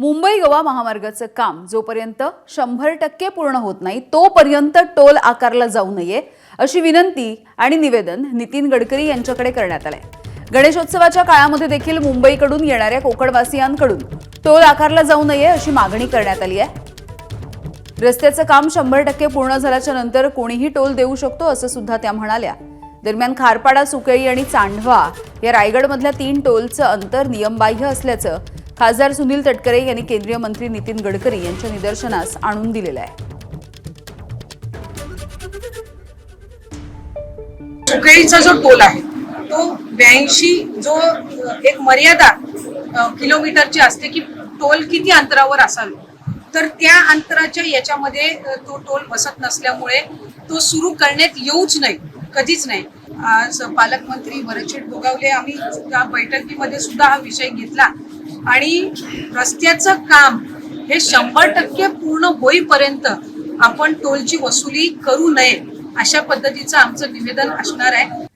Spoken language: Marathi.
मुंबई गोवा महामार्गाचं काम जोपर्यंत 100% पूर्ण होत नाही तोपर्यंत टोल आकारला जाऊ नये अशी विनंती आणि निवेदन नितीन गडकरी यांच्याकडे करण्यात आलंय। गणेशोत्सवाच्या काळामध्ये देखील मुंबईकडून येणाऱ्या कोकणवासियांकडून टोल आकारला जाऊ नये अशी मागणी करण्यात आली आहे। रस्त्याचं काम 100% पूर्ण झाल्याच्या नंतर कोणीही टोल देऊ शकतो असं सुद्धा त्या म्हणाल्या। दरम्यान खारपाडा, सुकळी आणि चांढवा या रायगडमधल्या 3 टोलचं अंतर नियमबाह्य असल्याचं खासदार सुनील तटकरे यांनी केंद्रीय मंत्री नितीन गडकरी यांच्या निदर्शनास आणून दिलेलं आहे। सुकळीचा जो टोल आहे तो 82 जो एक मर्यादा किलोमीटरची असते की टोल किती अंतरावर असावे, तर त्या अंतराच्या याच्यामध्ये तो टोल बसत नसल्यामुळे तो सुरू करण्यात येऊच नाही, कधीच नाही। आज पालकमंत्री भरतशेठ गोगावले आम्ही त्या बैठकीमध्ये सुद्धा हा विषय घेतला आणि रस्त्याचं काम हे 100% पूर्ण होईपर्यंत आपण टोलची वसुली करू नये अशा पद्धतीचं आमचं निवेदन असणार आहे।